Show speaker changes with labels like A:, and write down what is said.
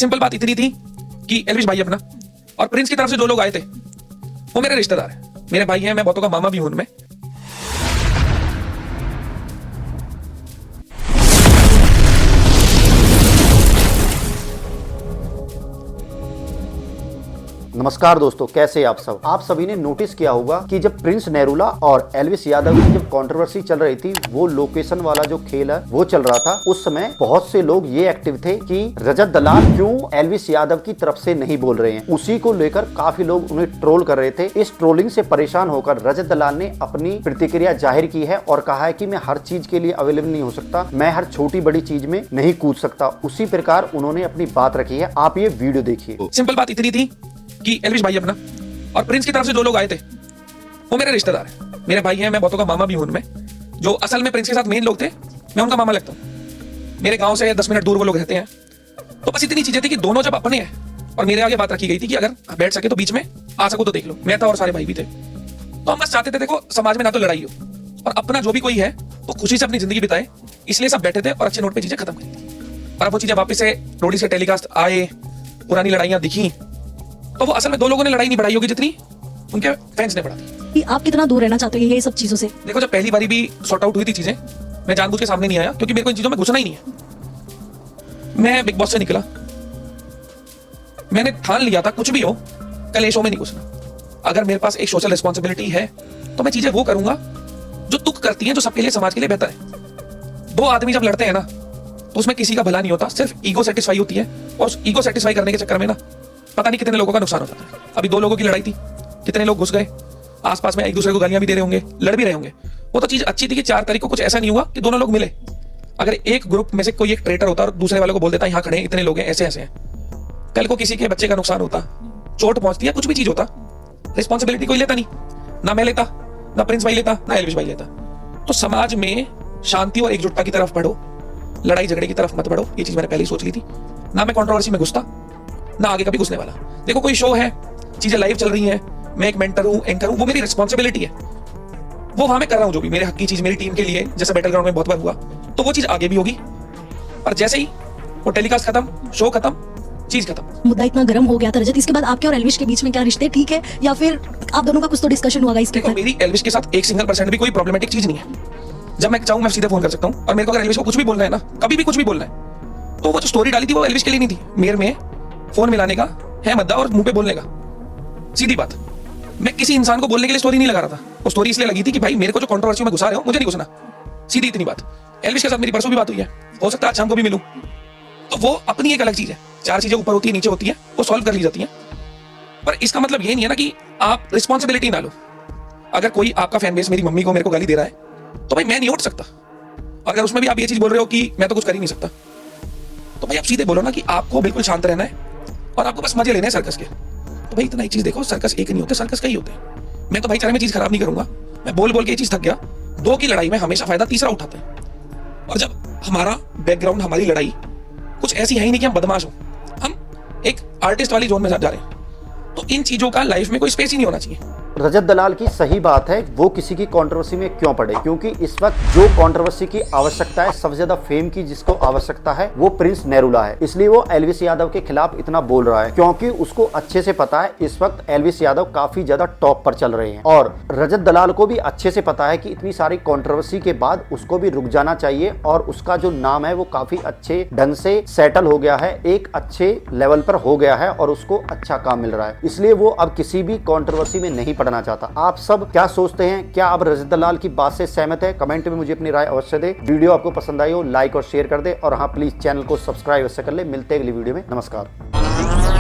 A: Simple बात इतनी थी कि एल्विश भाई अपना और प्रिंस की तरफ से जो लोग आए थे वो मेरे रिश्तेदार हैं, मेरे भाई हैं, मैं बहुतों का मामा भी हूं उनमें।
B: नमस्कार दोस्तों, कैसे आप सब। आप सभी ने नोटिस किया होगा कि जब प्रिंस नेरुला और एल्विश यादव की जब कंट्रोवर्सी चल रही थी, वो लोकेशन वाला जो खेल है वो चल रहा था, उस समय बहुत से लोग ये एक्टिव थे कि रजत दलाल क्यों एल्विश यादव की तरफ से नहीं बोल रहे हैं। उसी को लेकर काफी लोग उन्हें ट्रोल कर रहे थे। इस ट्रोलिंग से परेशान होकर रजत दलाल ने अपनी प्रतिक्रिया जाहिर की है और कहा है कि मैं हर चीज के लिए अवेलेबल नहीं हो सकता, मैं हर छोटी बड़ी चीज में नहीं कूद सकता। उसी प्रकार उन्होंने अपनी बात रखी है। आप ये वीडियो देखिए।
A: सिंपल बात इतनी थी कि एल्विश भाई अपना और प्रिंस की तरफ से जो लोग आए थे वो मेरे रिश्तेदार हैं, मेरे भाई हैं, मैं बहुतों का मामा भी हूं उनमें। जो असल में प्रिंस के साथ मेन लोग थे, मैं उनका मामा लगता हूं। मेरे गांव से 10 मिनट दूर वो लोग रहते हैं। तो बस इतनी चीजें थी कि दोनों जब अपने हैं और मेरे आगे बात रखी गई थी कि अगर बैठ सके तो बीच में आ सको तो देख लो। मैं था और सारे भाई भी थे। तो हम बस चाहते थे देखो समाज में ना तो लड़ाई हो और अपना जो भी कोई है वो खुशी से अपनी जिंदगी बिताए, इसलिए सब बैठे थे और अच्छे नोट पे चीजें खत्म करी थी। और अब वो चीजें वापस से रोडी से टेलीकास्ट आए, पुरानी लड़ाइयां दिखी, तो वो असल में दो लोगों ने लड़ाई नहीं बढ़ाई होगी जितनी उनके फैंस ने बढ़ा थी।
C: आप कितना दूर रहना चाहते हो ये सब चीजों से?
A: देखो, जब पहली बारी भी सॉर्ट आउट हुई थी चीजें, मैं जानबूझ के सामने नहीं आया क्योंकि मेरे को इन चीजों में घुसना ही नहीं है। मैं बिग बॉस से निकला, मैंने ठान लिया था कुछ भी हो कलेशों में नहीं घुसना। अगर मेरे पास एक सोशल रिस्पॉन्सिबिलिटी है तो मैं चीजें वो करूंगा जो तुक करती हैं, जो सबके लिए, समाज के लिए बेहतर है। दो आदमी जब लड़ते हैं ना तो उसमें किसी का भला नहीं होता, सिर्फ ईगो सेटिस्फाई होती है। और ईगो सेटिस्फाई करने के चक्कर में ना पता नहीं कितने लोगों का नुकसान हो जाता है। अभी दो लोगों की लड़ाई थी, कितने लोग घुस गए, आसपास में एक दूसरे को गालियां भी दे रहे होंगे, लड़ भी रहे होंगे। वो तो चीज अच्छी थी कि 4 तारीख को कुछ ऐसा नहीं हुआ कि दोनों लोग मिले। अगर एक ग्रुप में से कोई एक ट्रेटर होता और दूसरे वालों को बोल देता यहाँ खड़े हैं, इतने लोग हैं, ऐसे ऐसे हैं, कल को किसी के बच्चे का नुकसान होता, चोट पहुंचती है, कुछ भी चीज होता, रिस्पॉन्सिबिलिटी कोई लेता नहीं। ना मैं लेता, ना प्रिंस भाई लेता, ना एल्विश भाई लेता। तो समाज में शांति और एकजुटता की तरफ बढ़ो, लड़ाई झगड़े की तरफ मत बढ़ो। ये चीज मैंने पहले ही सोच ली थी। ना मैं कंट्रोवर्सी में घुसता, ना आगे कभी घुसने वाला। देखो, कोई शो है, चीजें लाइव चल रही हैं, मैं एक मेंटर हूं, एंकर हूं, वो मेरी रिस्पॉन्सिबिलिटी है। वो वहां मैं कर रहा हूं जो भी मेरे हक की चीज मेरी टीम के लिए, जैसे बैटल ग्राउंड में बहुत बार हुआ, तो वो चीज आगे भी होगी। और जैसे ही वो टेलीकास्ट खत्म, शो खत्म, चीज खत्म।
C: मुद्दा इतना गर्म हो गया था रजत, इसके बाद आपके और एल्विश के बीच में क्या रिश्ते ठीक है या फिर आप दोनों का कुछ तो डिस्कशन हुआ इसके ऊपर?
A: मेरी एल्विश के साथ 1% भी कोई प्रॉब्लमेटिक चीज नहीं है। जब मैं चाहूं मैं सीधे फोन कर सकता हूं। और मेरे को अगर एल्विश को कुछ भी बोलना है ना, कभी भी कुछ भी बोलना है, तो वो जो स्टोरी डाली थी वो एल्विश के लिए नहीं थी, मेरे में फोन मिलाने का है मुद्दा और मुंह पे बोलने का। सीधी बात, मैं किसी इंसान को बोलने के लिए स्टोरी नहीं लगा रहा था। वो स्टोरी इसलिए लगी थी कि भाई मेरे को जो कंट्रोवर्सी में घुसा रहे हो मुझे नहीं घुसना। सीधी इतनी बात। एल्विश के साथ मेरी परसों भी बात हुई है, हो सकता है आज शाम को भी मिलूं। तो वो अपनी एक अलग चीज है। 4 चीजें ऊपर होती है, नीचे होती है, वो सॉल्व कर ली जाती है। पर इसका मतलब ये नहीं है ना कि आप रिस्पॉन्सिबिलिटी ना लो। अगर कोई आपका फैन बेस मेरी मम्मी को, मेरे को गाली दे रहा है तो भाई मैं नहीं उठ सकता। अगर उसमें भी आप ये चीज बोल रहे हो कि मैं तो कुछ कर ही नहीं सकता, तो भाई आप सीधे बोलो ना कि आपको बिल्कुल शांत रहना है और आपको बस मजे लेने हैं सर्कस के। तो भाई इतना एक चीज देखो, सर्कस एक नहीं होते, सर्कस कई होते हैं। मैं तो भाईचारे में चीज खराब नहीं करूंगा। मैं बोल बोल के ये चीज थक गया। 2 की लड़ाई में हमेशा फायदा तीसरा उठाते हैं। और जब हमारा बैकग्राउंड, हमारी लड़ाई कुछ ऐसी है ही नहीं कि हम बदमाश हो, हम एक आर्टिस्ट वाली जोन में जा रहे हैं, तो इन चीजों का लाइफ में कोई स्पेस ही नहीं होना चाहिए।
B: रजत दलाल की सही बात है, वो किसी की कंट्रोवर्सी में क्यों पड़े, क्योंकि इस वक्त जो कंट्रोवर्सी की आवश्यकता है, सबसे ज्यादा फेम की जिसको आवश्यकता है, वो प्रिंस नेरुला है। इसलिए वो एल्विश यादव के खिलाफ इतना बोल रहा है, क्योंकि उसको अच्छे से पता है इस वक्त एल्विश यादव काफी ज्यादा टॉप पर चल रहे हैं। और रजत दलाल को भी अच्छे से पता है कि इतनी सारी कंट्रोवर्सी के बाद उसको भी रुक जाना चाहिए और उसका जो नाम है वो काफी अच्छे ढंग से सेटल हो गया है, एक अच्छे लेवल पर हो गया है और उसको अच्छा काम मिल रहा है। इसलिए वो अब किसी भी कंट्रोवर्सी में नहीं पड़ना चाहता। आप सब क्या सोचते हैं? क्या आप रजत दलाल की बात से सहमत है? कमेंट में मुझे अपनी राय अवश्य दे। वीडियो आपको पसंद आई हो लाइक और शेयर कर दे और हाँ, प्लीज चैनल को सब्सक्राइब अवश्य कर ले। मिलते हैं अगली वीडियो में। नमस्कार।